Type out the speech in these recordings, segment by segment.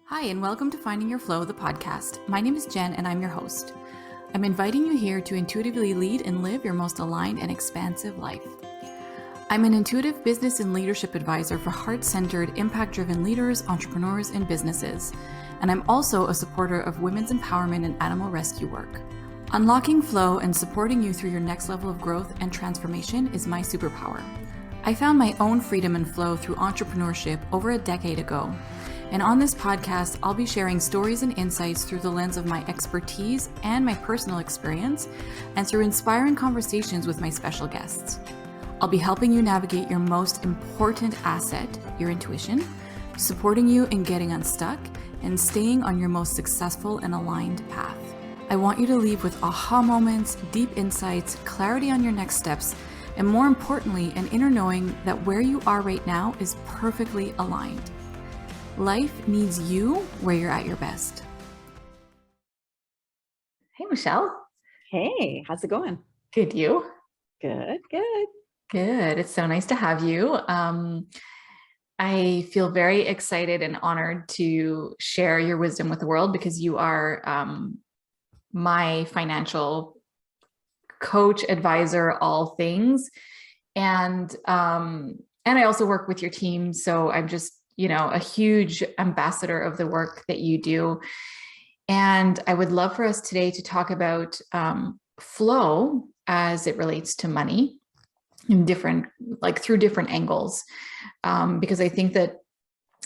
Hi, and welcome to Finding Your Flow, the podcast. My name is Jen, and I'm your host. I'm inviting you here to intuitively lead and live your most aligned and expansive life. I'm an intuitive business and leadership advisor for heart-centered, impact-driven leaders, entrepreneurs, and businesses. And I'm also a supporter of women's empowerment and animal rescue work. Unlocking flow and supporting you through your next level of growth and transformation is my superpower. I found my own freedom and flow through entrepreneurship over a decade ago. And on this podcast, I'll be sharing stories and insights through the lens of my expertise and my personal experience, and through inspiring conversations with my special guests. I'll be helping you navigate your most important asset, your intuition, supporting you in getting unstuck and staying on your most successful and aligned path. I want you to leave with aha moments, deep insights, clarity on your next steps, and more importantly, an inner knowing that where you are right now is perfectly aligned. Life needs you where you're at your best. Hey, Michelle. Hey, how's it going? Good, you? Good. Good. It's so nice to have you. I feel very excited and honored to share your wisdom with the world because you are my financial coach, advisor, all things. And I also work with your team. So I'm just a huge ambassador of the work that you do. And I would love for us today to talk about flow as it relates to money in through different angles. Because I think that,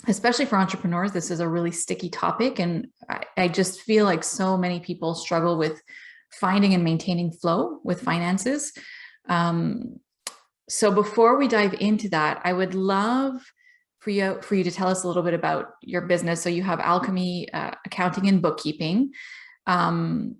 especially for entrepreneurs, this is a really sticky topic. And I just feel like so many people struggle with finding and maintaining flow with finances. So before we dive into that, I would love for you to tell us a little bit about your business. So you have Alchemy Accounting and Bookkeeping. And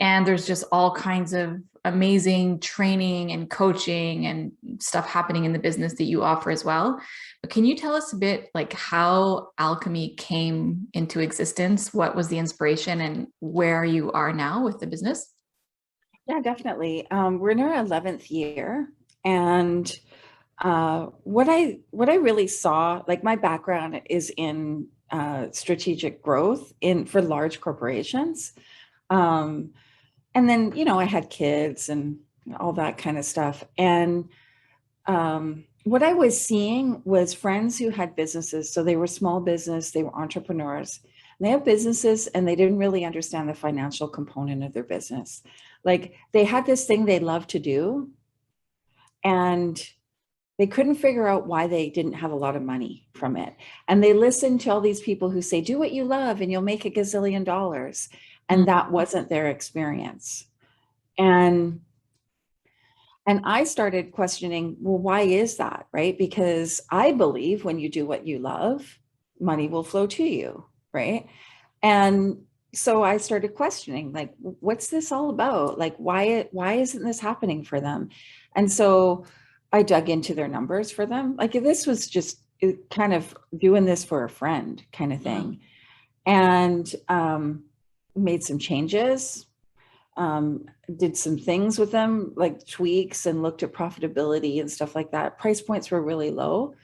there's just all kinds of amazing training and coaching and stuff happening in the business that you offer as well. But can you tell us a bit like how Alchemy came into existence? What was the inspiration and where you are now with the business? Yeah, definitely. We're in our 11th year. And what I really saw, like my background is in strategic growth for large corporations. And then, I had kids and all that kind of stuff. And what I was seeing was friends who had businesses. So they were small business, they were entrepreneurs. And they have businesses and they didn't really understand the financial component of their business. Like they had this thing they loved to do, and they couldn't figure out why they didn't have a lot of money from it. And they listened to all these people who say, do what you love and you'll make $1 gazillion. And that wasn't their experience. And I started questioning, well, why is that, right? Because I believe when you do what you love, money will flow to you, right? And so I started questioning, like, what's this all about? Like, why isn't this happening for them? And so I dug into their numbers for them. Like this was just kind of doing this for a friend kind of thing. And made some changes, did some things with them, like tweaks, and looked at profitability and stuff like that. Price points were really low.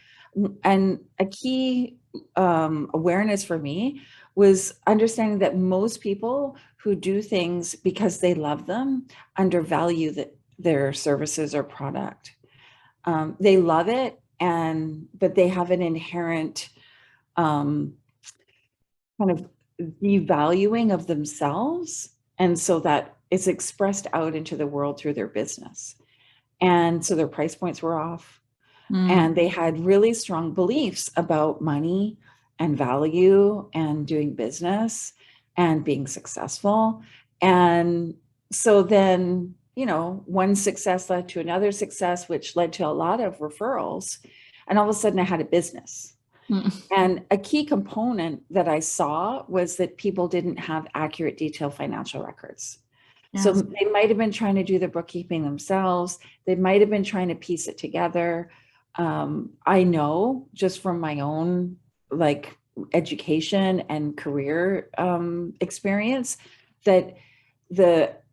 And a key awareness for me was understanding that most people who do things because they love them undervalue their services or product. They love it, but they have an inherent kind of devaluing of themselves. And so that it's expressed out into the world through their business. And so their price points were off. And they had really strong beliefs about money and value and doing business and being successful. And so then, one success led to another success, which led to a lot of referrals. And all of a sudden I had a business. And a key component that I saw was that people didn't have accurate, detailed financial records. Yes. So they might have been trying to do the bookkeeping themselves. They might have been trying to piece it together. I know just from my own education and career experience that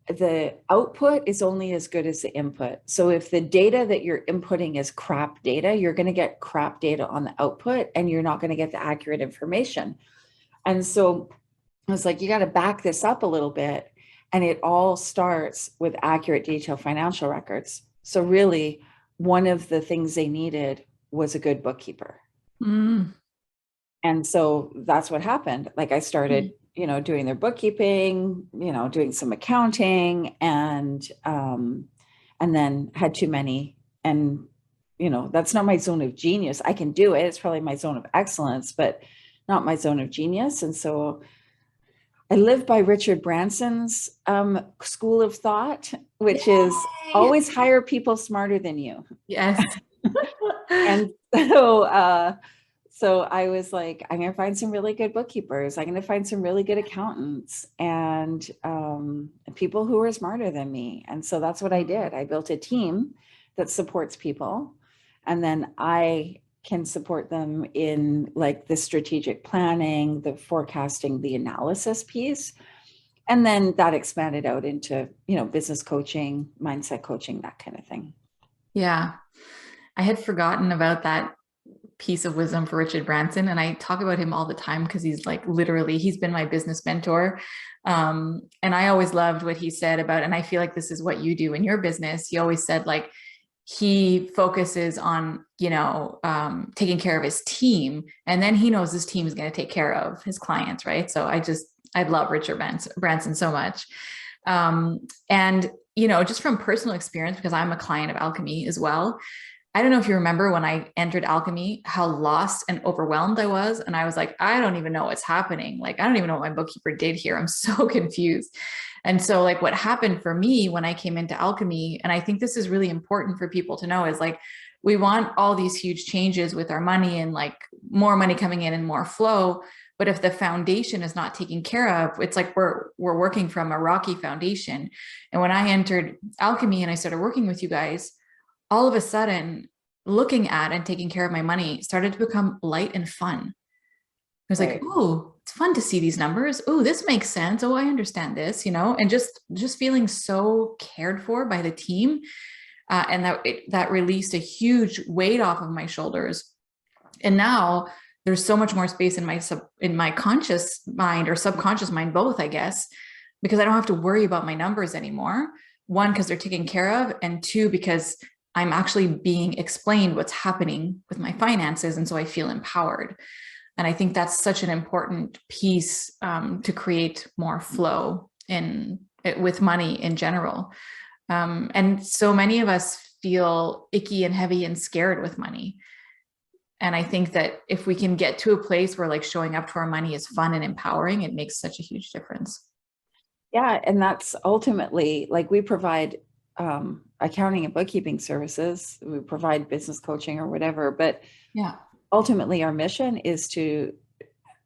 the output is only as good as the input. So if the data that you're inputting is crap data, you're going to get crap data on the output, and you're not going to get the accurate information. And so I was like, you got to back this up a little bit. And it all starts with accurate, detailed financial records. So really, one of the things they needed was a good bookkeeper. Mm. And so that's what happened. Like I started, doing their bookkeeping, doing some accounting, and then had too many. And, that's not my zone of genius. I can do it. It's probably my zone of excellence, but not my zone of genius. And so I live by Richard Branson's school of thought, which is Yay! always hire people smarter than you. Yes. And so I was like, I'm going to find some really good bookkeepers. I'm going to find some really good accountants and people who are smarter than me. And so that's what I did. I built a team that supports people. And then I can support them in like the strategic planning, the forecasting, the analysis piece. And then that expanded out into, business coaching, mindset coaching, that kind of thing. Yeah. I had forgotten about that piece of wisdom for Richard Branson. And I talk about him all the time because he's like literally, he's been my business mentor. And I always loved what he said about, and I feel like this is what you do in your business. He always said like, he focuses on, taking care of his team. And then he knows his team is going to take care of his clients. Right. So I love Richard Branson so much. And, just from personal experience, because I'm a client of Alchemy as well. I don't know if you remember when I entered Alchemy, how lost and overwhelmed I was. And I was like, I don't even know what's happening. Like, I don't even know what my bookkeeper did here. I'm so confused. And so like what happened for me when I came into Alchemy, and I think this is really important for people to know, is like, we want all these huge changes with our money and like more money coming in and more flow. But if the foundation is not taken care of, it's like we're working from a rocky foundation. And when I entered Alchemy and I started working with you guys, all of a sudden, looking at and taking care of my money started to become light and fun. I was like, oh, it's fun to see these numbers. Oh, this makes sense. Oh, I understand this, and just feeling so cared for by the team. And that released a huge weight off of my shoulders. And now there's so much more space in my conscious mind or subconscious mind, both, I guess, because I don't have to worry about my numbers anymore. One, because they're taken care of, and two, because I'm actually being explained what's happening with my finances. And so I feel empowered. And I think that's such an important piece to create more flow with money in general. And so many of us feel icky and heavy and scared with money. And I think that if we can get to a place where like showing up to our money is fun and empowering, it makes such a huge difference. Yeah. And that's ultimately like we provide accounting and bookkeeping services. We provide business coaching or whatever, but yeah, ultimately our mission is to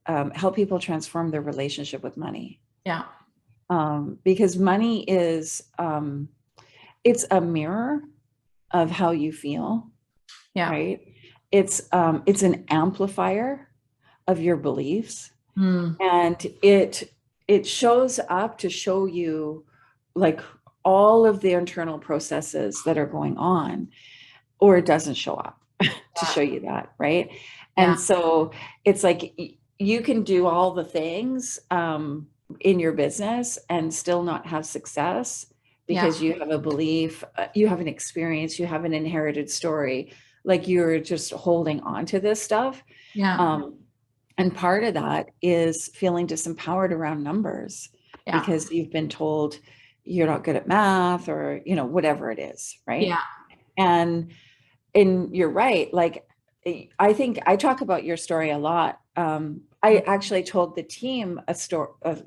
help people transform their relationship with money. Yeah. Because money is, it's a mirror of how you feel. Yeah. Right. It's an amplifier of your beliefs. And it shows up to show you like all of the internal processes that are going on, or it doesn't show up to show you that, right? And so it's like you can do all the things in your business and still not have success because you have a belief, you have an experience, you have an inherited story, like you're just holding on to this stuff. And part of that is feeling disempowered around numbers because you've been told you're not good at math or, whatever it is. Right. Yeah. And you're right. Like, I think I talk about your story a lot. I actually told the team a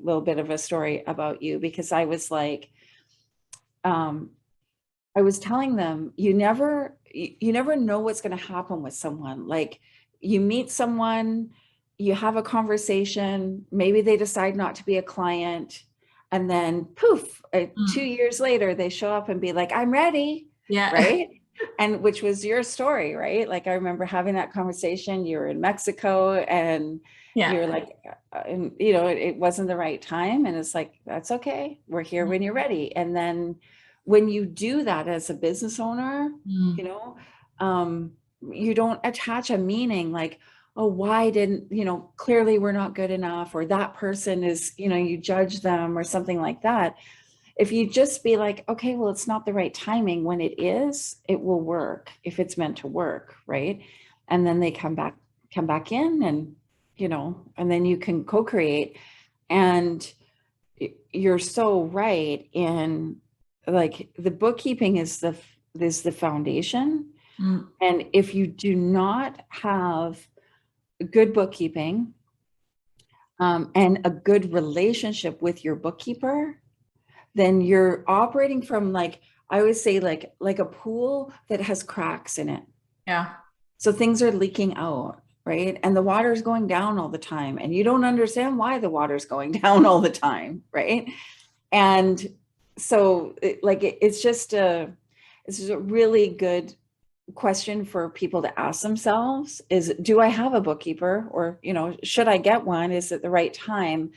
little bit of a story about you because I was like, I was telling them, you never know what's going to happen with someone. Like you meet someone, you have a conversation, maybe they decide not to be a client. And then poof, 2 years later, they show up and be like, I'm ready. Yeah. Right. And which was your story, right? Like I remember having that conversation, you were in Mexico and you're like, and it wasn't the right time. And it's like, that's okay. We're here when you're ready. And then when you do that as a business owner, you don't attach a meaning like, oh, why didn't, clearly we're not good enough, or that person is, you judge them or something like that. If you just be like, okay, well, it's not the right timing. When it is, it will work if it's meant to work, right? And then they come back in, and and then you can co-create. And you're so right in, like, the bookkeeping is the foundation. Mm. And if you do not have good bookkeeping, and a good relationship with your bookkeeper, then you're operating from, like, I always say, like a pool that has cracks in it. Yeah. So things are leaking out, right? And the water's going down all the time, and you don't understand why the water's going down all the time, right? And so it's just a really good question for people to ask themselves is, do I have a bookkeeper? Or, should I get one? Is it the right time?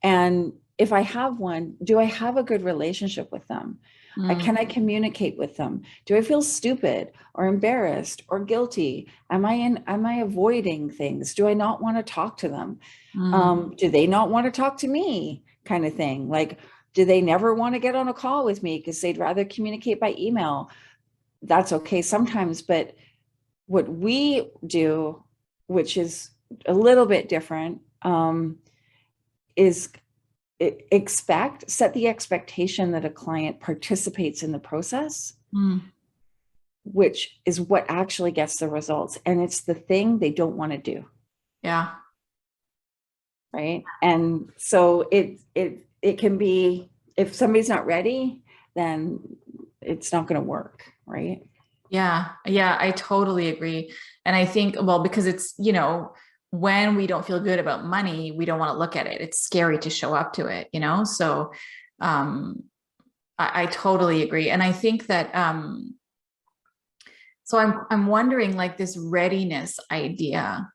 And if I have one, do I have a good relationship with them? Mm. Can I communicate with them? Do I feel stupid or embarrassed or guilty? Am I avoiding things? Do I not want to talk to them? Mm. Do they not want to talk to me? Kind of thing. Like, do they never want to get on a call with me because they'd rather communicate by email? That's okay sometimes, but what we do, which is a little bit different, is set the expectation that a client participates in the process, Mm. which is what actually gets the results. And it's the thing they don't want to do. Yeah. Right. And so it can be, if somebody's not ready, then it's not going to work. Right. Yeah. Yeah. I totally agree. And I think, well, because it's, when we don't feel good about money, we don't want to look at it. It's scary to show up to it, So, um, I totally agree. And I think that, so I'm wondering, like, this readiness idea,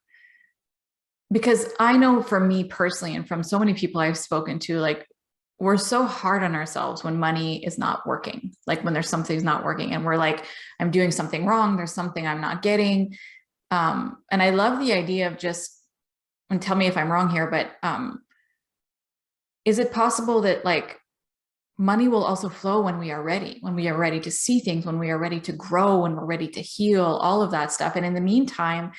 because I know for me personally, and from so many people I've spoken to, like, we're so hard on ourselves when money is not working, like when there's something's not working and we're like, I'm doing something wrong. There's something I'm not getting. And I love the idea of just, and tell me if I'm wrong here, but is it possible that, like, money will also flow when we are ready to see things, when we are ready to grow, when we're ready to heal, all of that stuff. And in the meantime,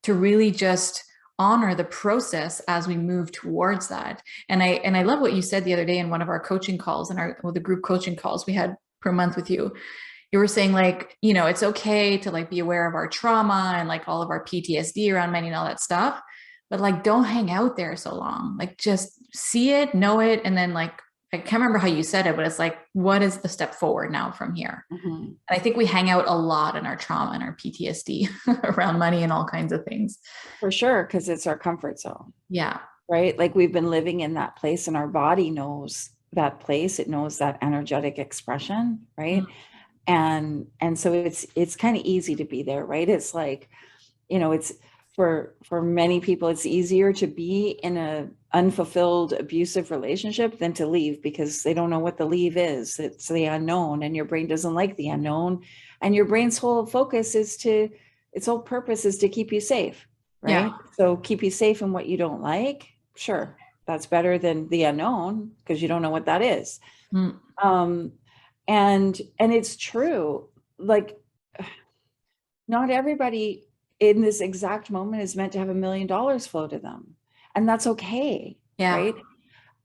to really just honor the process as we move towards that. And I love what you said the other day in one of our coaching calls, the group coaching calls we had per month with you. You were saying, like, it's okay to, like, be aware of our trauma and, like, all of our PTSD around money and all that stuff, but, like, don't hang out there so long. Like, just see it, know it, and then, like, I can't remember how you said it, but it's like, what is the step forward now from here? Mm-hmm. And I think we hang out a lot in our trauma and our PTSD around money and all kinds of things. For sure. Because it's our comfort zone. Yeah. Right. Like, we've been living in that place, and our body knows that place. It knows that energetic expression. Right. And so it's kind of easy to be there. Right. It's like, it's for many people, it's easier to be in a unfulfilled abusive relationship than to leave, because they don't know what the leave is. It's the unknown, and your brain doesn't like the unknown, and your brain's whole focus its whole purpose is to keep you safe. Yeah. Right. So keep you safe in what you don't like. Sure. That's better than the unknown, because you don't know what that is. Mm. And it's true. Like, not everybody in this exact moment is meant to have $1 million flow to them. And that's okay. Yeah. Right.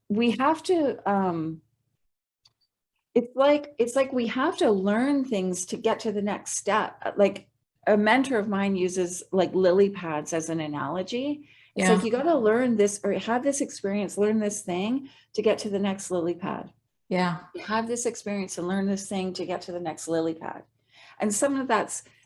We have to, it's like we have to learn things to get to the next step. Like, a mentor of mine uses, like, lily pads as an analogy. It's Yeah. like, you got to learn this, or have this experience, learn this thing to get to the next lily pad. Yeah. You have this experience and learn this thing to get to the next lily pad. And some of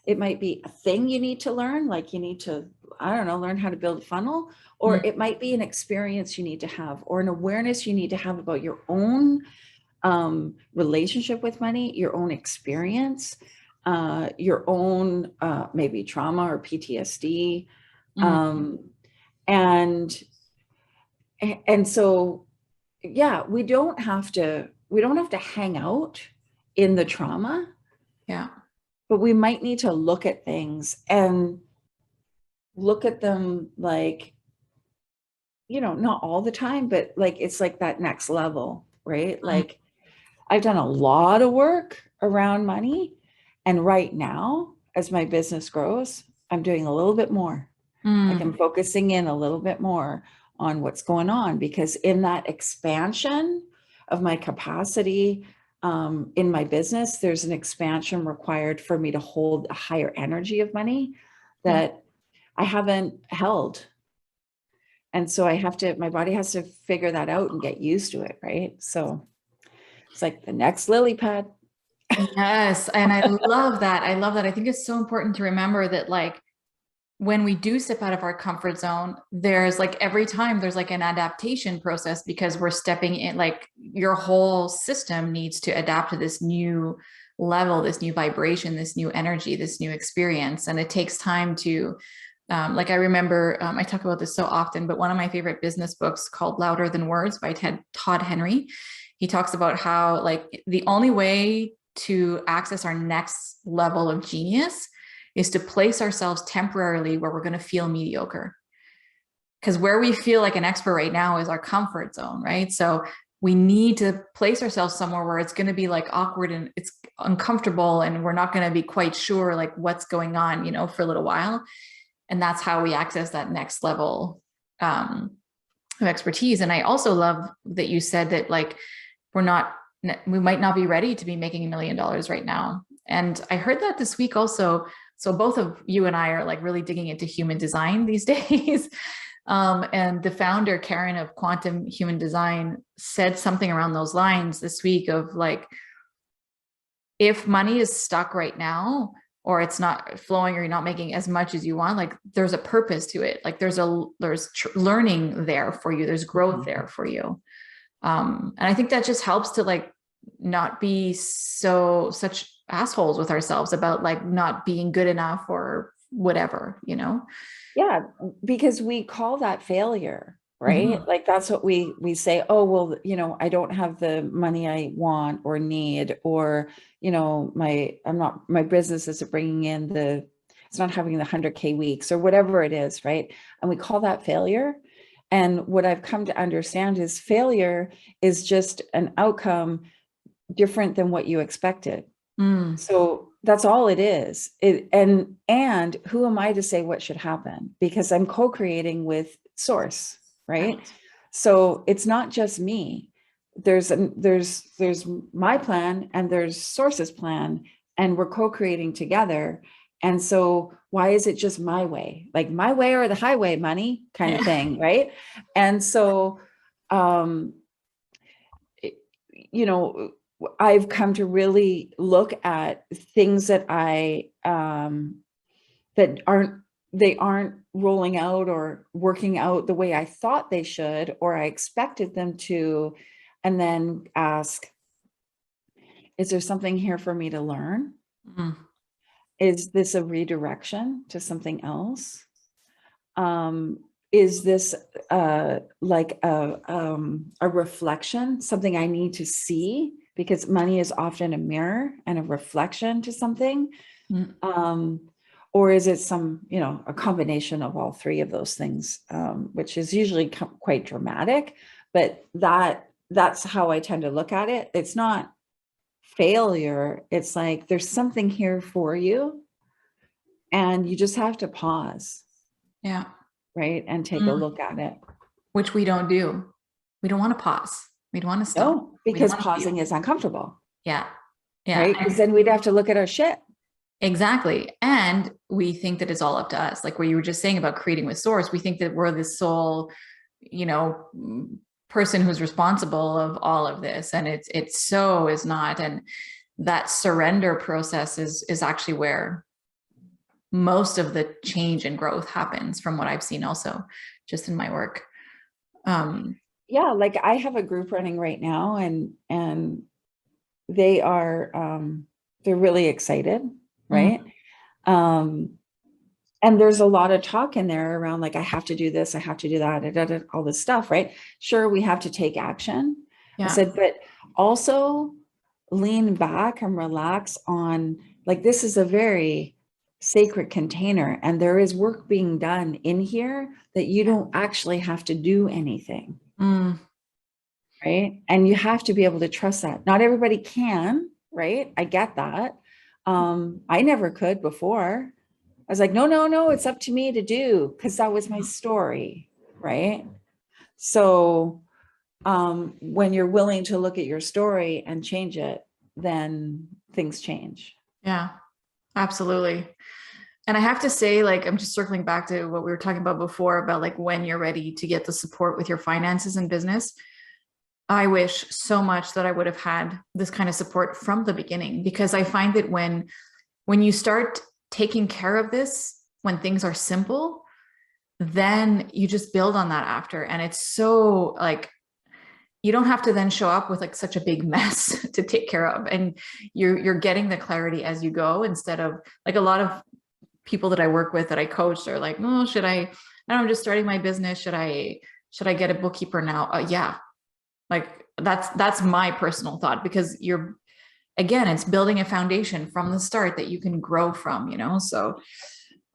it might be a thing you need to learn, like you need to, I don't know, learn how to build a funnel, or it might be an experience you need to have, or an awareness you need to have about your own relationship with money, your own experience, your own maybe trauma or PTSD. And so, yeah, we don't have to hang out in the trauma. Yeah. But we might need to look at things and look at them like, not all the time, but like, it's like that next level, right? Mm, Like I've done a lot of work around money. And right now, as my business grows, I'm doing a little bit more. Like I'm mm, focusing in a little bit more on what's going on, because in that expansion of my capacity in my business, there's an expansion required for me to hold a higher energy of money yeah. that I haven't held. And so my body has to figure that out and get used to it. Right. So it's like the next lily pad. Yes. And I love that. I love that. I think it's so important to remember that, like, when we do step out of our comfort zone, there's like every time there's like an adaptation process, because we're stepping in, like your whole system needs to adapt to this new level, this new vibration, this new energy, this new experience. And it takes time to, like I remember, I talk about this so often, but one of my favorite business books called Louder Than Words by Todd Henry, he talks about how like the only way to access our next level of genius is to place ourselves temporarily where we're going to feel mediocre. Because where we feel like an expert right now is our comfort zone, right? So we need to place ourselves somewhere where it's going to be like awkward and it's uncomfortable, and we're not going to be quite sure like what's going on, for a little while. And that's how we access that next level of expertise. And I also love that you said that, like, we might not be ready to be making $1 million right now. And I heard that this week also. So both of you and I are like really digging into human design these days. And the founder, Karen, of Quantum Human Design, said something around those lines this week of like, if money is stuck right now, or it's not flowing, or you're not making as much as you want, like there's a purpose to it. Like there's learning there for you. There's growth there for you. And I think that just helps to like not be such assholes with ourselves about like not being good enough or whatever. Yeah, because we call that failure, right? Mhm. Like that's what we say, oh, well, I don't have the money I want or need, or, my business isn't bringing in it's not having the 100K weeks or whatever it is, right? And we call that failure. And what I've come to understand is failure is just an outcome different than what you expected. Mm, So that's all it is. And who am I to say what should happen? Because I'm co-creating with source, right? right. So it's not just me. There's my plan and there's source's plan, and we're co-creating together. And so why is it just my way? Like my way or the highway, money kind of Yeah. thing, right? And so um you know, I've come to really look at things that that aren't rolling out or working out the way I thought they should, or I expected them to, and then ask, is there something here for me to learn? Mm, Is this a redirection to something else? Is this like a reflection, something I need to see? Because money is often a mirror and a reflection to something. mm. Um, or is it a combination of all three of those things, which is usually quite dramatic, but that's how I tend to look at it. It's not failure. It's like, there's something here for you, and you just have to pause, Yeah. right? And take a Mm. look at it. Which we don't do. We don't want to pause. We don't want to stop. No, We don't because want to feel. pausing is uncomfortable, Yeah. Yeah. right? Because then we'd have to look at our shit. Exactly. And we think that it's all up to us. Like what you were just saying about creating with source, we think that we're the sole, you know, person who's responsible of all of this. And it's so is not. And that surrender process is actually where most of the change and growth happens, from what I've seen also just in my work. Yeah, like I have a group running right now, and they are they're really excited, right? Mhm. Um and there's a lot of talk in there around like, I have to do this, I have to do that, all this stuff, right? Sure, we have to take action. I Yeah. said, but also lean back and relax on, like, this is a very sacred container, and there is work being done in here that you don't actually have to do anything. Right. And you have to be able to trust that. Not everybody can, right? I get that. I never could before. I was like, no, it's up to me to do, because that was my story. Right. So when you're willing to look at your story and change it, then things change. Yeah, absolutely. And I have to say, like, I'm just circling back to what we were talking about before about like when you're ready to get the support with your finances and business. I wish so much that I would have had this kind of support from the beginning, because I find that when you start taking care of this, when things are simple, then you just build on that after. And it's so like, you don't have to then show up with like such a big mess to take care of. And you're getting the clarity as you go, instead of like a lot of people that I work with that I coach are like, oh, I'm just starting my business. Should I get a bookkeeper now? Yeah. Like that's my personal thought, because again, it's building a foundation from the start that you can grow from, so.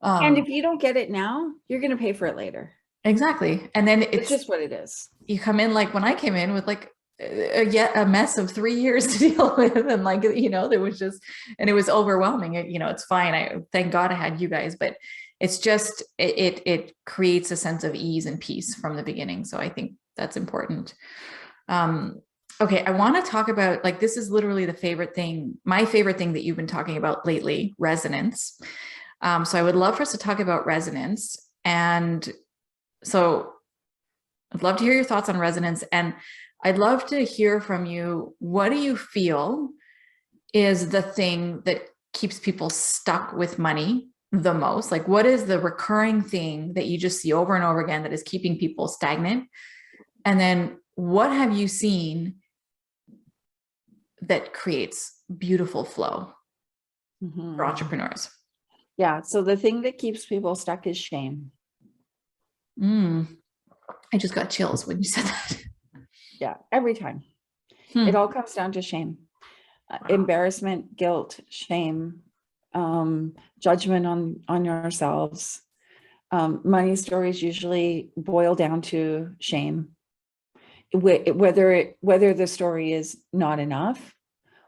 And if you don't get it now, you're going to pay for it later. Exactly. And then it's just what it is. You come in, like when I came in with like a mess of 3 years to deal with. And like, there was just, and it was overwhelming. It's fine. Thank God I had you guys, but it's just, it creates a sense of ease and peace from the beginning. So I think that's important. Okay. I want to talk about, like, this is literally my favorite thing that you've been talking about lately, resonance. So I would love for us to talk about resonance. And so I'd love to hear your thoughts on resonance. And I'd love to hear from you. What do you feel is the thing that keeps people stuck with money the most? Like, what is the recurring thing that you just see over and over again that is keeping people stagnant? And then what have you seen that creates beautiful flow for entrepreneurs? Yeah. So the thing that keeps people stuck is shame. I just got chills when you said that. Yeah. Every time. It all comes down to shame. Embarrassment, guilt, shame, judgment on yourselves. Money stories usually boil down to shame. Whether the story is not enough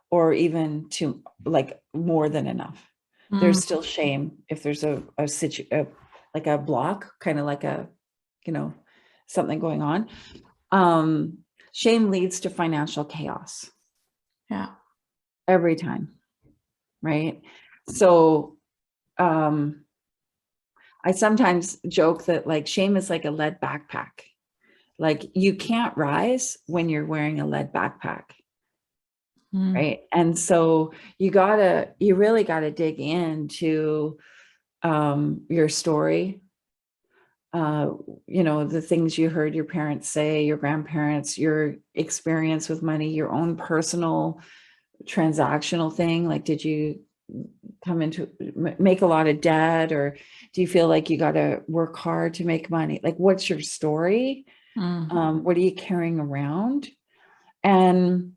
or even too, like, more than enough, there's still shame. If there's like a block, kind of like a, something going on. Shame leads to financial chaos. Yeah. Every time. Right. So, I sometimes joke that, like, shame is like a lead backpack. Like, you can't rise when you're wearing a lead backpack. Right. And so you really gotta dig into your story, the things you heard your parents say, your grandparents, your experience with money, your own personal transactional thing. Like, did you make a lot of debt, or do you feel like you got to work hard to make money? Like, what's your story? What are you carrying around? And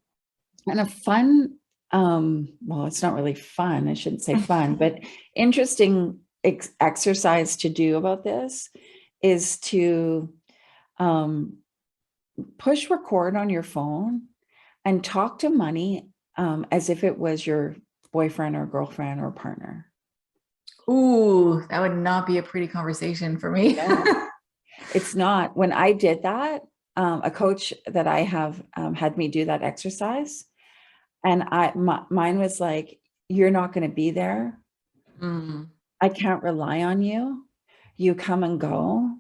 a fun, well, it's not really fun. I shouldn't say fun, but interesting exercise to do about this is to push record on your phone and talk to money as if it was your boyfriend or girlfriend or partner. Ooh, that would not be a pretty conversation for me. No, it's not. When I did that, a coach that I have had me do that exercise, and mine was like, you're not going to be there. I can't rely on you. You come and go.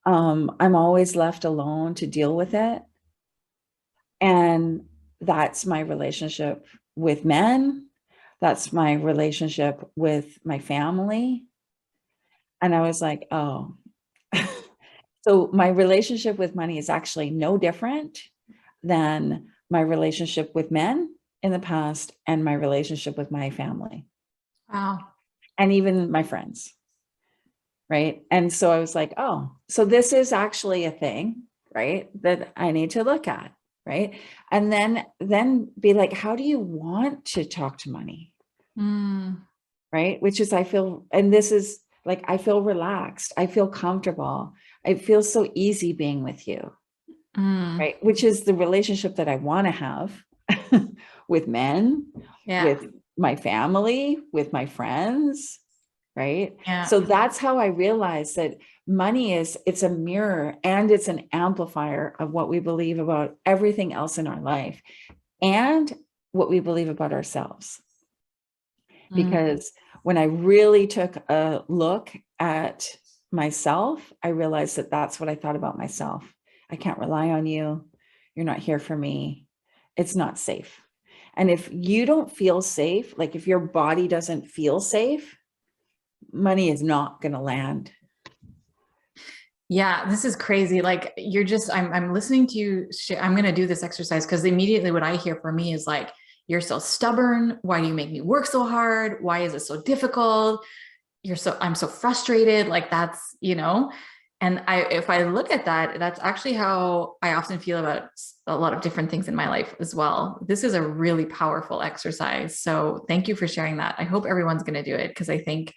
I'm always left alone to deal with it. And that's my relationship with men. That's my relationship with my family. And I was like, oh, so my relationship with money is actually no different than my relationship with men in the past and my relationship with my family. Wow. And even my friends. Right. And so I was like, oh, so this is actually a thing, right, that I need to look at. Right. And then be like, how do you want to talk to money? right? Which is, I feel, and this is like, I feel relaxed. I feel comfortable. It feels so easy being with you, Mm, right? Which is the relationship that I want to have with men, yeah. with my family, with my friends, right? Yeah. So that's how I realized that money is, it's a mirror and it's an amplifier of what we believe about everything else in our life and what we believe about ourselves. Mm, Because when I really took a look at myself, I realized that that's what I thought about myself. I can't rely on you. You're not here for me. It's not safe. And if you don't feel safe, like if your body doesn't feel safe, money is not going to land. yeah, this is crazy. Like you're just, I'm listening to you. I'm going to do this exercise because immediately what I hear from me is like, you're so stubborn. Why do you make me work so hard? Why is it so difficult? I'm so frustrated. Like that's, and if I look at that, that's actually how I often feel about a lot of different things in my life as well. This is a really powerful exercise. So thank you for sharing that. I hope everyone's going to do it because I think,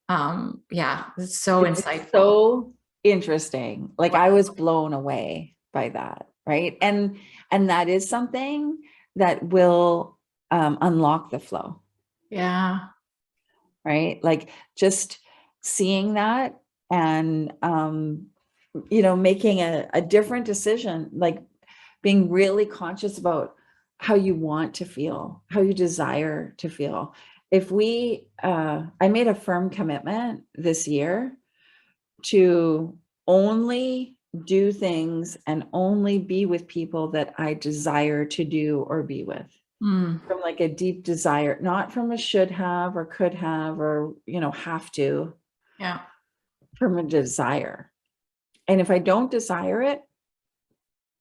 yeah, it's so It's insightful. so interesting. Like I was blown away by that, right? And that is something that will unlock the flow, Yeah. right? Like just seeing that and making a different decision, like being really conscious about how you want to feel, how you desire to feel. If we I made a firm commitment this year to only do things and only be with people that I desire to do or be with, Mm, from like a deep desire, not from a should have or could have or, have to, yeah. from a desire. And if I don't desire it,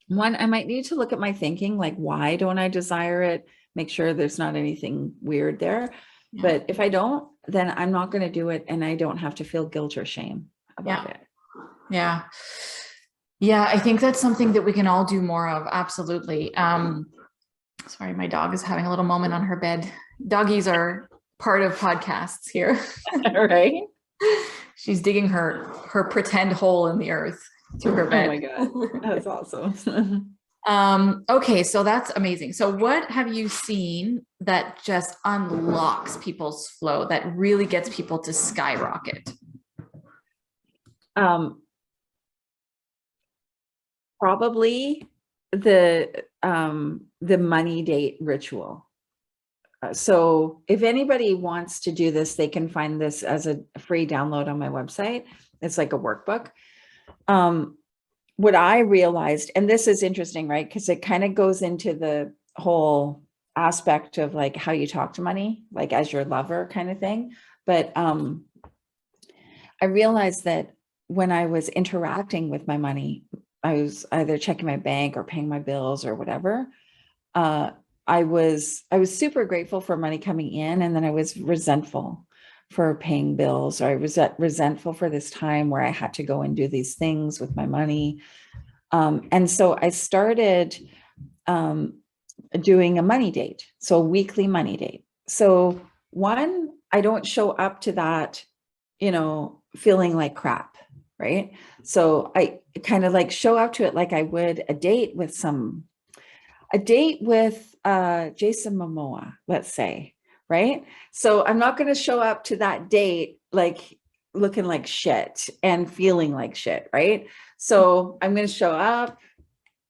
one, I might need to look at my thinking, like, why don't I desire it? Make sure there's not anything weird there. Yeah. But if I don't, then I'm not going to do it. And I don't have to feel guilt or shame about Yeah. it. Yeah. Yeah. I think that's something that we can all do more of. Absolutely. Sorry, my dog is having a little moment on her bed. Doggies are part of podcasts here. Right? She's digging her pretend hole in the earth to her Oh bed. my God. That's awesome. Okay, so that's amazing. So what have you seen that just unlocks people's flow, that really gets people to skyrocket? um, Probably the money date ritual. So if anybody wants to do this, they can find this as a free download on my website. It's like a workbook. What I realized, and this is interesting, right? Because it kind of goes into the whole aspect of like how you talk to money, like as your lover kind of thing. But I realized that when I was interacting with my money, I was either checking my bank or paying my bills or whatever. Uh, I was super grateful for money coming in, and then I was resentful for paying bills, or I was resentful for this time where I had to go and do these things with my money. And so I started um, doing a money date, so a weekly money date. So one, I don't show up to that, feeling like crap, right? So I kind of like show up to it like I would a date with Jason Momoa, let's say, right? So I'm not going to show up to that date like looking like shit and feeling like shit, right? So I'm going to show up,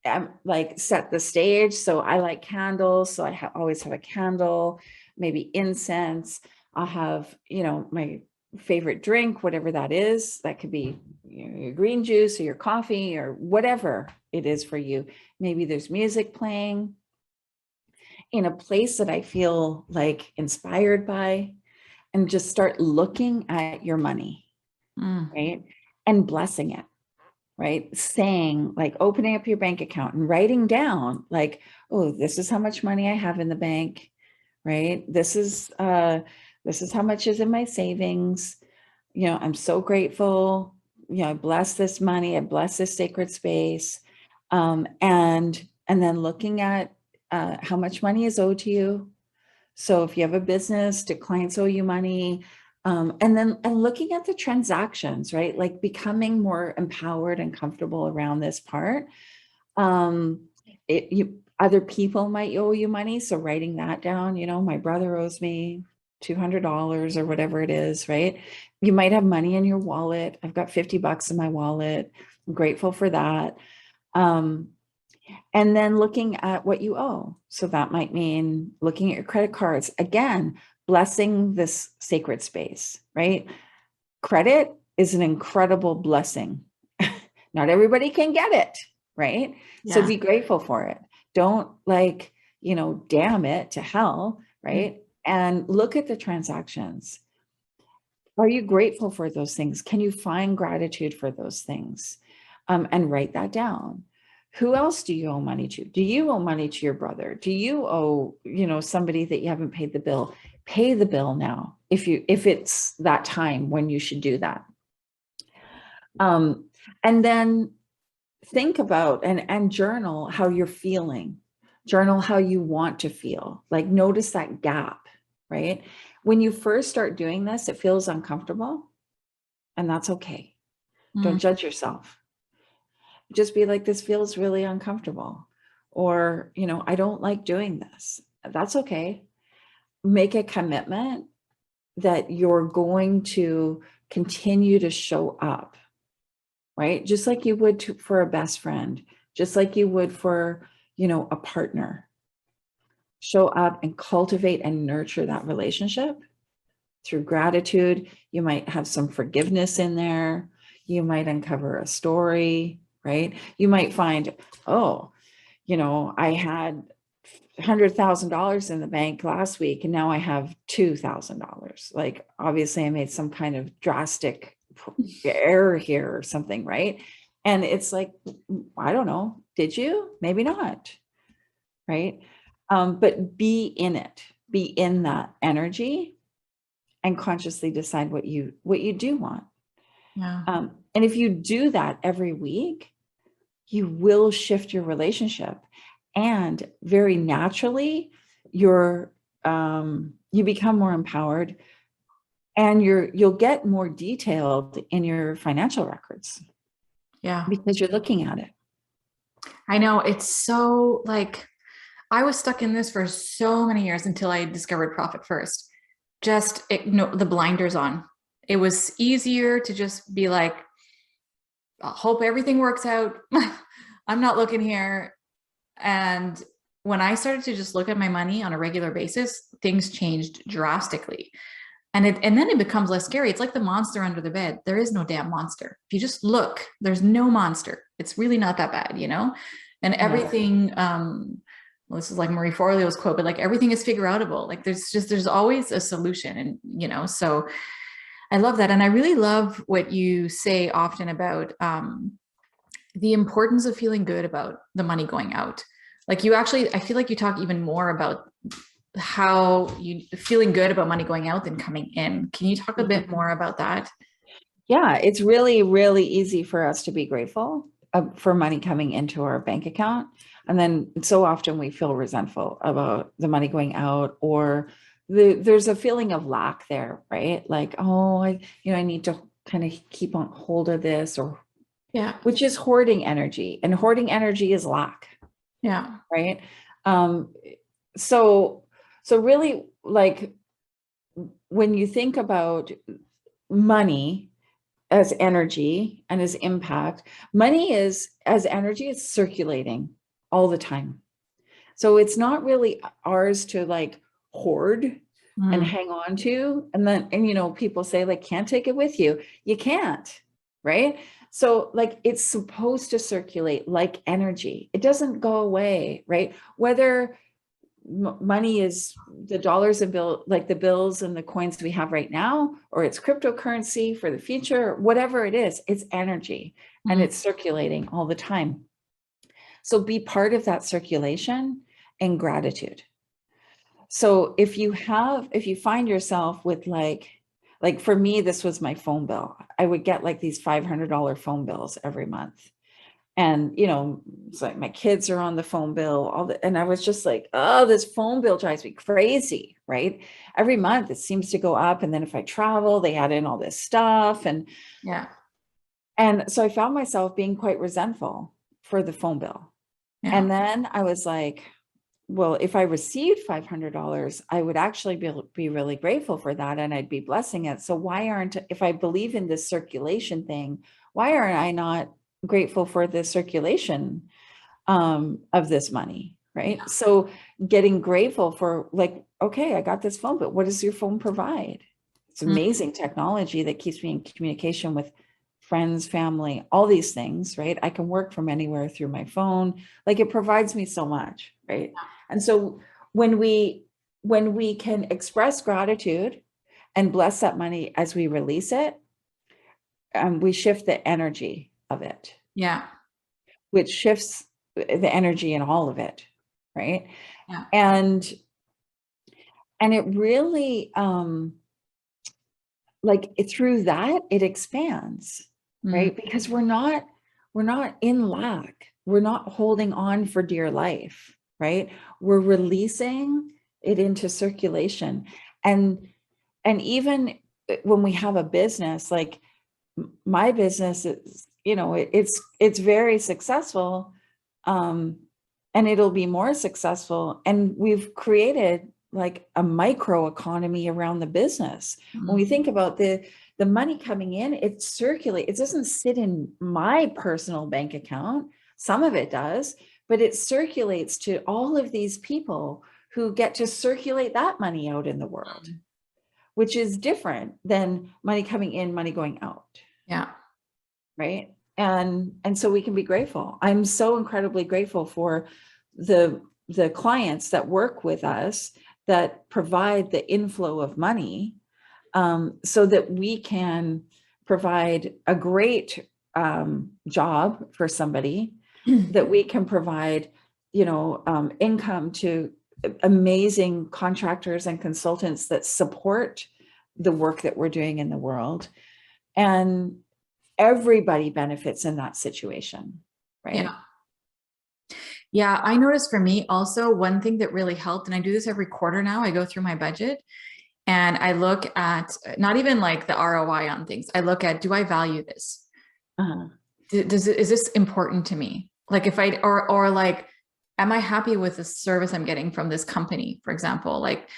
I'm like set the stage. So I like candles. So I always have a candle, maybe incense. I'll have, my favorite drink, whatever that is. That could be your green juice or your coffee or whatever it is for you. Maybe there's music playing in a place that I feel like inspired by, and just start looking at your money, Mm, right? And blessing it, right? Saying, like, opening up your bank account and writing down, like, oh, this is how much money I have in the bank, right? This is how much is in my savings. I'm so grateful. I bless this money. I bless this sacred space. And then looking at how much money is owed to you, So if you have a business, do clients owe you money? And looking at the transactions, right? Like becoming more empowered and comfortable around this part. Other people might owe you money. So writing that down, my brother owes me $200 or whatever it is, right? You might have money in your wallet. I've got $50 in my wallet. I'm grateful for that. And then looking at what you owe. So that might mean looking at your credit cards. Again, blessing this sacred space, right? Credit is an incredible blessing. Not everybody can get it, right? Yeah. So be grateful for it. Don't damn it to hell, right? And look at the transactions. Are you grateful for those things? Can you find gratitude for those things? And write that down. Who else do you owe money to? Do you owe money to your brother? Do you owe, somebody that you haven't paid the bill? Pay the bill now if it's that time when you should do that. And then think about and journal how you're feeling. Journal how you want to feel. Like notice that gap, right? When you first start doing this, it feels uncomfortable, and that's okay. Don't judge yourself. Just be like, this feels really uncomfortable, or, I don't like doing this. That's okay. Make a commitment that you're going to continue to show up, right? Just like you would for a best friend, just like you would for, a partner. Show up and cultivate and nurture that relationship through gratitude. You might have some forgiveness in there. You might uncover a story, right? You might find, I had $100,000 in the bank last week, and now I have $2,000. Like, obviously I made some kind of drastic error here or something, right? And it's like, I don't know, did you? Maybe not, right? But be in it, be in that energy, and consciously decide what you do want. Yeah. And if you do that every week, you will shift your relationship, and very naturally you become more empowered, and you'll get more detailed in your financial records. Yeah. Because you're looking at it. I know, it's so like, I was stuck in this for so many years until I discovered Profit First. Just the blinders on. It was easier to just be like, I hope everything works out. I'm not looking here. And when I started to just look at my money on a regular basis, things changed drastically. And then it becomes less scary. It's like the monster under the bed. There is no damn monster. If you just look, there's no monster. It's really not that bad, And everything, well, this is like Marie Forleo's quote, but like everything is figure outable. Like there's always a solution. And, so I love that. And I really love what you say often about the importance of feeling good about the money going out. Like I feel like you talk even more about how you feeling good about money going out than coming in. Can you talk a bit more about that? Yeah, it's really, really easy for us to be grateful for money coming into our bank account. And then so often we feel resentful about the money going out, or there's a feeling of lack there, right? Like, I need to kind of keep on hold of this, which is hoarding energy, and hoarding energy is lack. Yeah. Right. So really, like, when you think about money as energy and as impact, money is as energy, it's circulating all the time. So it's not really ours to like hoard and hang on to. And people say, like, can't take it with you. You can't, right? So like, it's supposed to circulate like energy. It doesn't go away, right? Whether money is the dollars and like the bills and the coins we have right now, or it's cryptocurrency for the future, whatever it is, it's energy, and it's circulating all the time. So be part of that circulation and gratitude. So if you find yourself with like for me, this was my phone bill. I would get like these $500 phone bills every month. And, it's like my kids are on the phone bill, and I was just like, oh, this phone bill drives me crazy, right? Every month it seems to go up. And then if I travel, they add in all this stuff. Yeah. And so I found myself being quite resentful for the phone bill. Yeah. And then I was like, well, if I received $500, I would actually be really grateful for that and I'd be blessing it. So why aren't, if I believe in this circulation thing, why aren't I not grateful for the circulation of this money? Right. Yeah. So getting grateful for like, okay, I got this phone, but what does your phone provide? It's Mm. amazing technology that keeps me in communication with friends, family, all these things, right? I can work from anywhere through my phone. Like it provides me so much, right? And so when we can express gratitude and bless that money as we release it, we shift the energy of it, Yeah. which shifts the energy in all of it, right? Yeah. And it really like through that it expands, Mm. right? Because we're not in lack, we're not holding on for dear life, right? We're releasing it into circulation. And even when we have a business, like my business is, you know, it's very successful, and it'll be more successful, and we've created like a micro economy around the business. When we Mm. think about the money coming in, it circulates. It doesn't sit in my personal bank account. Some of it does, but it circulates to all of these people who get to circulate that money out in the world, which is different than money coming in, money going out. Yeah. Right. And so we can be grateful. I'm so incredibly grateful for the clients that work with us that provide the inflow of money, so that we can provide a great job for somebody, that we can provide, you know, income to amazing contractors and consultants that support the work that we're doing in the world. And everybody benefits in that situation, right? Yeah. Yeah. I noticed for me also one thing that really helped, and I do this every quarter now, I go through my budget and I look at not even like the ROI on things. I look at, do I value this? Uh-huh. Is this important to me? Like if I, or like, am I happy with the service I'm getting from this company? For example, like,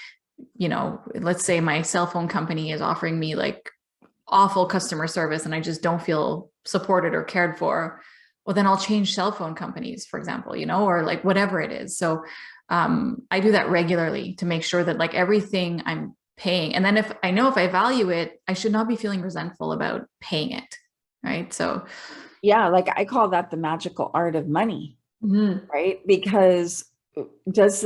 you know, let's say my cell phone company is offering me like awful customer service and I just don't feel supported or cared for. Well, then I'll change cell phone companies, for example, you know, or like whatever it is. So I do that regularly to make sure that like everything I'm paying. And then if I know if I value it, I should not be feeling resentful about paying it. Right. So Yeah, like I call that the magical art of money, mm-hmm. right? Because does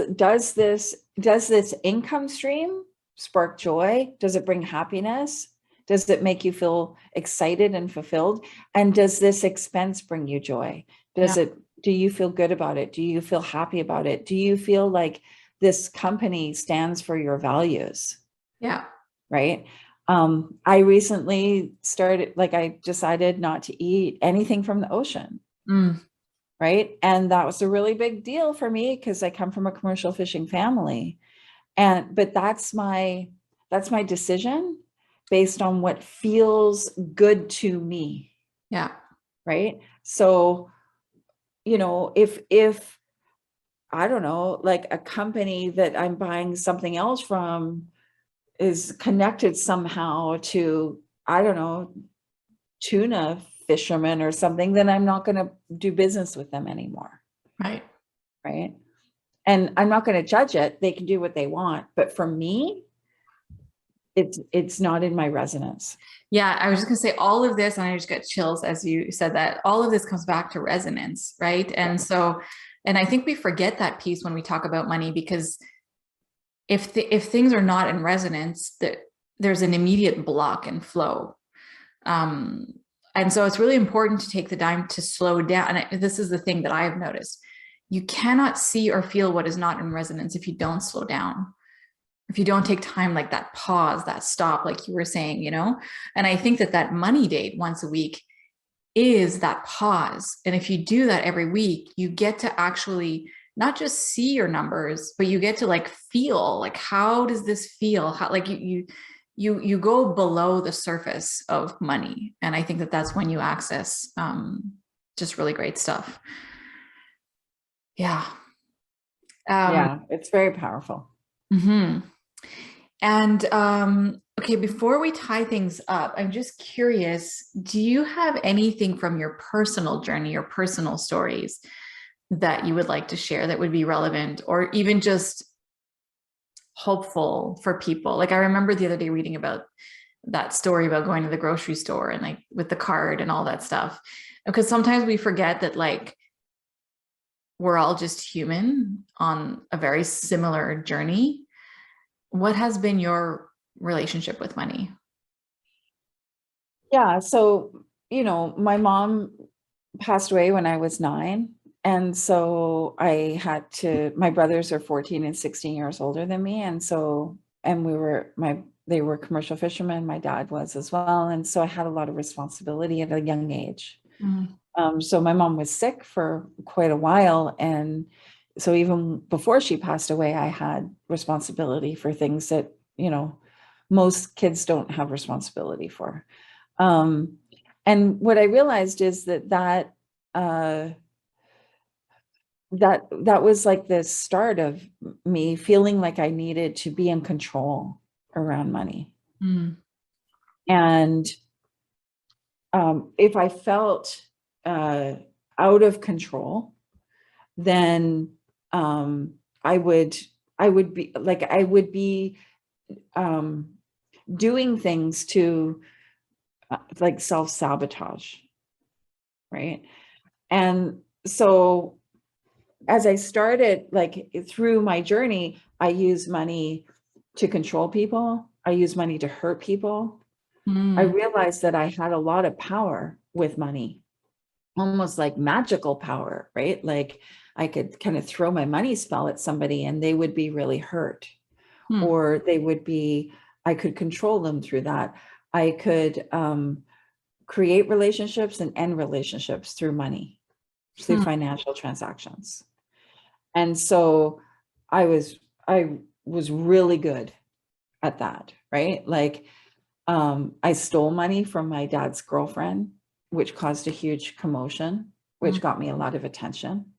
this income stream spark joy? Does it bring happiness? Does it make you feel excited and fulfilled? And does this expense bring you joy? Yeah. Do you feel good about it? Do you feel happy about it? Do you feel like this company stands for your values? Yeah. Right. I recently I decided not to eat anything from the ocean. Mm. Right. And that was a really big deal for me because I come from a commercial fishing family. But that's my decision based on what feels good to me. Yeah. Right. So, you know, if I don't know, like a company that I'm buying something else from is connected somehow to, I don't know, tuna fishermen or something, then I'm not going to do business with them anymore. Right. Right. And I'm not going to judge it. They can do what they want. But for me, it's not in my resonance. Yeah, I was just going to say all of this, and I just got chills as you said that. All of this comes back to resonance, right? And so, and I think we forget that piece when we talk about money, because if things are not in resonance, that there's an immediate block and flow. And so it's really important to take the time to slow down. And this is the thing that I have noticed. You cannot see or feel what is not in resonance if you don't slow down, if you don't take time, like that pause, that stop, like you were saying, you know. And I think that money date once a week is that pause. And if you do that every week, you get to actually not just see your numbers, but you get to like feel like, how does this feel? How, like you go below the surface of money. And I think that that's when you access just really great stuff. Yeah. Yeah, it's very powerful. Mhm. And okay, before we tie things up, I'm just curious, do you have anything from your personal journey or personal stories that you would like to share that would be relevant or even just hopeful for people? Like I remember the other day reading about that story about going to the grocery store and like with the card and all that stuff. Because sometimes we forget that like we're all just human on a very similar journey. What has been your relationship with money? Yeah. So, my mom passed away when I was 9. And so my brothers are 14 and 16 years older than me. And so, and they were commercial fishermen. My dad was as well. And so I had a lot of responsibility at a young age. Mm. So my mom was sick for quite a while. And so even before she passed away, I had responsibility for things that, most kids don't have responsibility for. Um, and what I realized is uh, that was like the start of me feeling like I needed to be in control around money. Mm. And if I felt uh, out of control, then I would I would be um, doing things to like self-sabotage, right? And so as I started like through my journey, I use money to control people. I use money to hurt people. I Mm. realized that I had a lot of power with money, almost like magical power, right? Like I could kind of throw my money spell at somebody and they would be really hurt, Mm. or I could control them through that. I could create relationships and end relationships through money, through Mm. financial transactions. And so I was I was really good at that, right? Like I stole money from my dad's girlfriend, which caused a huge commotion, Mm. which got me a lot of attention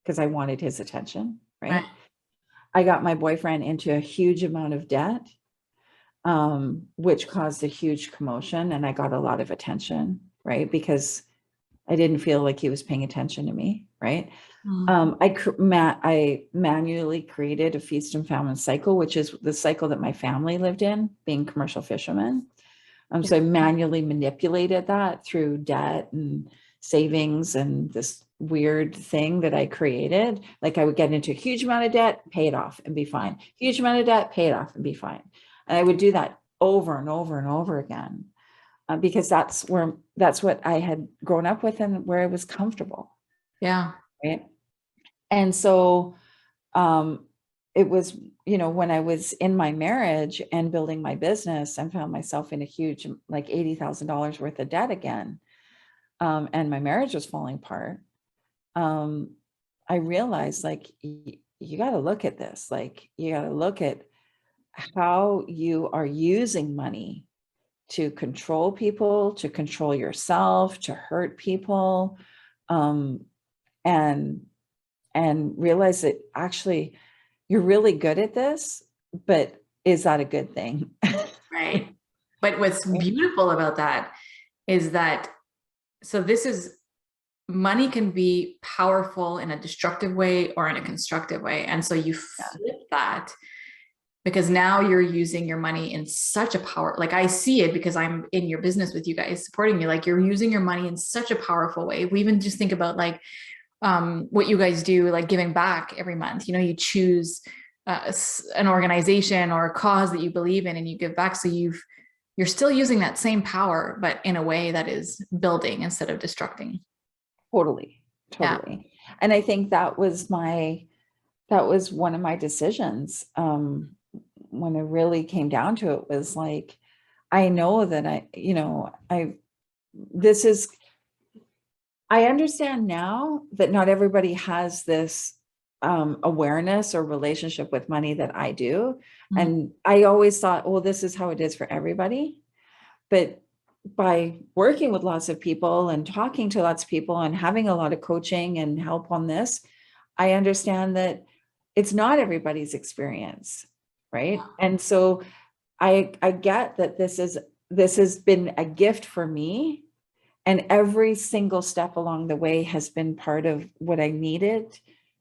because I wanted his attention, Right. right? I got my boyfriend into a huge amount of debt, which caused a huge commotion, and I got a lot of attention, right? Because I didn't feel like he was paying attention to me, right? Mm. I manually created a feast and famine cycle, which is the cycle that my family lived in, being commercial fishermen. Yeah. So I manually manipulated that through debt and savings and this weird thing that I created. Like I would get into a huge amount of debt, pay it off and be fine. Huge amount of debt, pay it off and be fine. And I would do that over and over and over again because that's what I had grown up with and where I was comfortable, Yeah. right? And so um, it was, when I was in my marriage and building my business and found myself in a huge, like $80,000 worth of debt again, and my marriage was falling apart, I realized like, you got to look at this. Like, you got to look at how you are using money to control people, to control yourself, to hurt people, um, and realize that actually you're really good at this, but is that a good thing? Right. But what's beautiful about that is that, so this is, money can be powerful in a destructive way or in a constructive way. And so you Yeah, flip that because now you're using your money in such a power, like I see it because I'm in your business with you guys supporting you, like you're using your money in such a powerful way. We even just think about like what you guys do, like giving back every month, you choose an organization or a cause that you believe in and you give back. So you're still using that same power, but in a way that is building instead of destructing. totally, Yeah. totally. And I think that was one of my decisions. When it really came down to it was like, I know that this is, I understand now that not everybody has this awareness or relationship with money that I do. Mm. And I always thought, well, this is how it is for everybody. But by working with lots of people and talking to lots of people and having a lot of coaching and help on this, I understand that it's not everybody's experience, right? And so I get that this has been a gift for me, and every single step along the way has been part of what I needed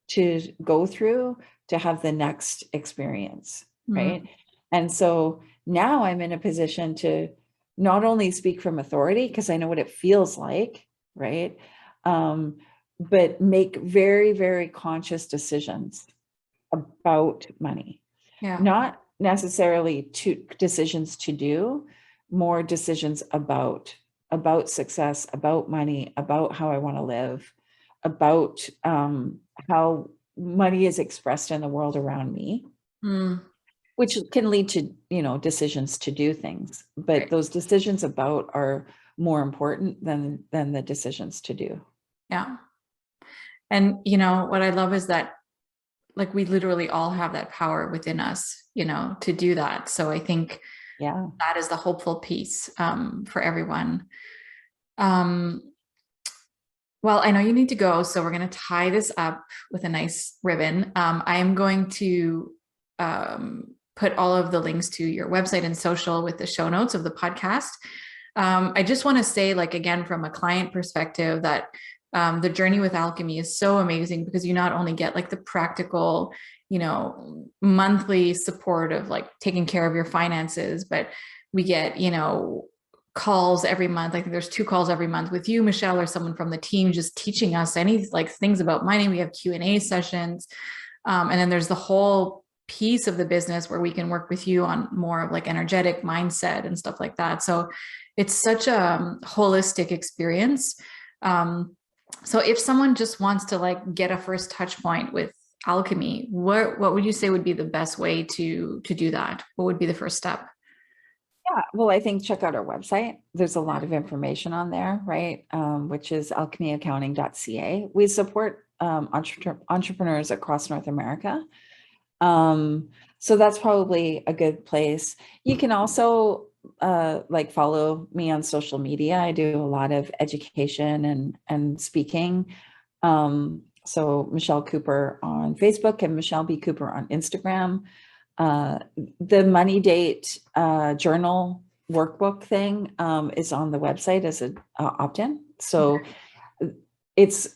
to go through to have the next experience, right? And so now I'm in a position to not only speak from authority, because I know what it feels like, right? But make very, very conscious decisions about money. Yeah. Not necessarily decisions to do, more decisions about success, about money, about how I want to live, about how money is expressed in the world around me, which can lead to, decisions to do things. But Right. those decisions about are more important than the decisions to do. Yeah. And, what I love is that, like, we literally all have that power within us, to do that. So I think that is the hopeful piece for everyone. Well, I know you need to go, so we're going to tie this up with a nice ribbon. I am going to put all of the links to your website and social with the show notes of the podcast. I just want to say, like, again, from a client perspective, that the journey with alchemy is so amazing, because you not only get like the practical, monthly support of like taking care of your finances, but we get, calls every month. I think there's 2 calls every month with you, Michelle, or someone from the team just teaching us any like things about money. We have Q&A sessions. And then there's the whole piece of the business where we can work with you on more of like energetic mindset and stuff like that. So it's such a holistic experience. So if someone just wants to like get a first touch point with alchemy, what would you say would be the best way to do that? What would be the first step? Yeah, well, I think check out our website. There's a lot of information on there, right? Which is alchemyaccounting.ca. We support entrepreneurs across North America. So that's probably a good place. You can also like follow me on social media. I do a lot of education and speaking. So Michelle Cooper on Facebook and Michelle B. Cooper on Instagram. The Money Date journal workbook thing is on the website as an opt-in. So it's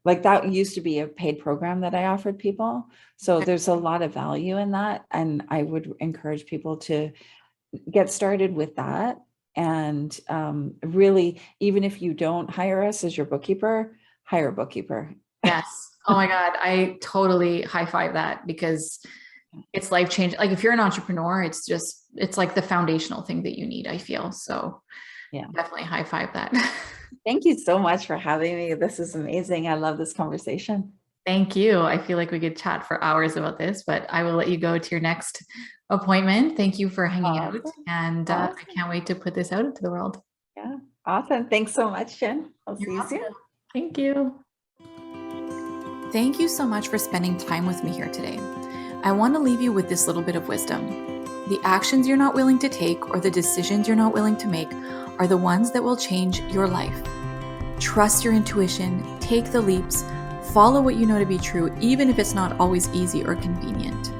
like that used to be a paid program that I offered people. So there's a lot of value in that. And I would encourage people to get started with that. And really, even if you don't hire us as your bookkeeper, hire a bookkeeper. Yes. Oh my God. I totally high five that, because it's life changing. Like if you're an entrepreneur, it's like the foundational thing that you need, I feel. So yeah, definitely high five that. Thank you so much for having me. This is amazing. I love this conversation. Thank you. I feel like we could chat for hours about this, but I will let you go to your next appointment. Thank you for hanging out. And I can't wait to put this out into the world. Yeah. Awesome. Thanks so much, Jen. I'll see you soon. Thank you. Thank you so much for spending time with me here today. I want to leave you with this little bit of wisdom. The actions you're not willing to take or the decisions you're not willing to make are the ones that will change your life. Trust your intuition, take the leaps, follow what you know to be true, even if it's not always easy or convenient.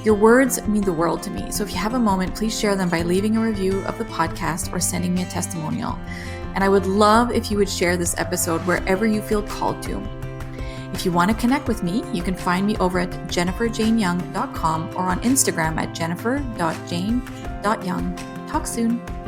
Your words mean the world to me, so if you have a moment, please share them by leaving a review of the podcast or sending me a testimonial. And I would love if you would share this episode wherever you feel called to. If you want to connect with me, you can find me over at jenniferjaneyoung.com or on Instagram at jennifer.jane.young. Talk soon.